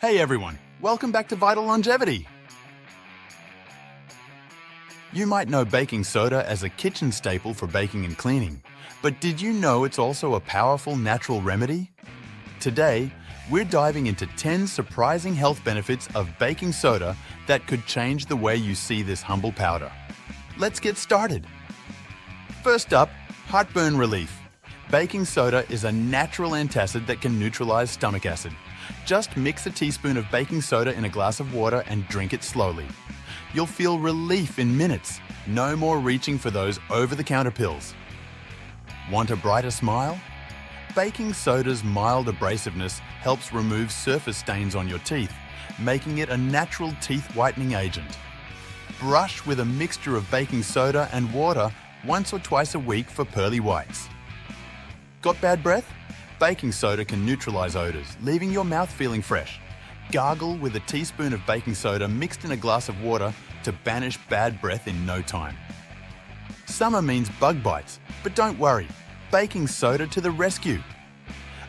Hey everyone, welcome back to Vital Longevity. You might know baking soda as a kitchen staple for baking and cleaning, but did you know it's also a powerful natural remedy? Today, we're diving into 10 surprising health benefits of baking soda that could change the way you see this humble powder. Let's get started. First up, heartburn relief. Baking soda is a natural antacid that can neutralize stomach acid. Just mix a teaspoon of baking soda in a glass of water and drink it slowly. You'll feel relief in minutes. No more reaching for those over-the-counter pills. Want a brighter smile? Baking soda's mild abrasiveness helps remove surface stains on your teeth, making it a natural teeth whitening agent. Brush with a mixture of baking soda and water once or twice a week for pearly whites. Got bad breath? Baking soda can neutralize odors, leaving your mouth feeling fresh. Gargle with a teaspoon of baking soda mixed in a glass of water to banish bad breath in no time. Summer means bug bites, but don't worry, baking soda to the rescue.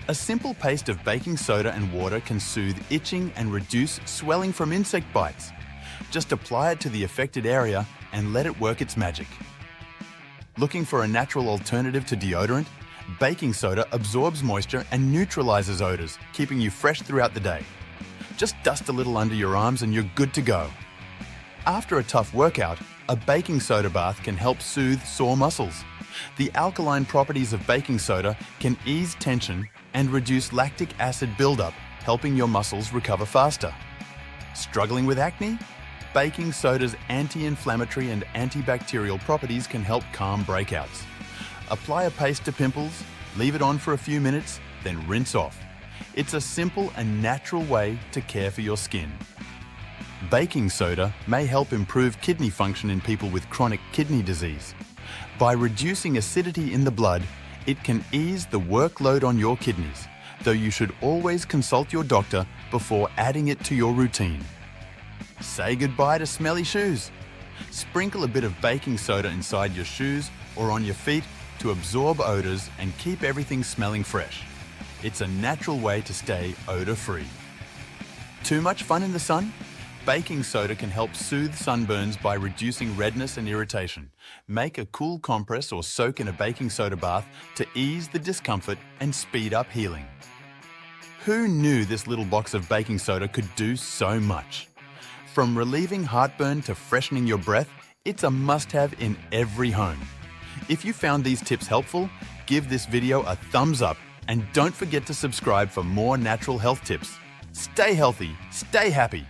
A simple paste of baking soda and water can soothe itching and reduce swelling from insect bites. Just apply it to the affected area and let it work its magic. Looking for a natural alternative to deodorant? Baking soda absorbs moisture and neutralizes odors, keeping you fresh throughout the day. Just dust a little under your arms and you're good to go. After a tough workout, a baking soda bath can help soothe sore muscles. The alkaline properties of baking soda can ease tension and reduce lactic acid buildup, helping your muscles recover faster. Struggling with acne? Baking soda's anti-inflammatory and antibacterial properties can help calm breakouts. Apply a paste to pimples, leave it on for a few minutes, then rinse off. It's a simple and natural way to care for your skin. Baking soda may help improve kidney function in people with chronic kidney disease. By reducing acidity in the blood, it can ease the workload on your kidneys, though you should always consult your doctor before adding it to your routine. Say goodbye to smelly shoes. Sprinkle a bit of baking soda inside your shoes or on your feet to absorb odors and keep everything smelling fresh. It's a natural way to stay odor-free. Too much fun in the sun? Baking soda can help soothe sunburns by reducing redness and irritation. Make a cool compress or soak in a baking soda bath to ease the discomfort and speed up healing. Who knew this little box of baking soda could do so much? From relieving heartburn to freshening your breath, it's a must-have in every home. If you found these tips helpful, give this video a thumbs up and don't forget to subscribe for more natural health tips. Stay healthy, stay happy.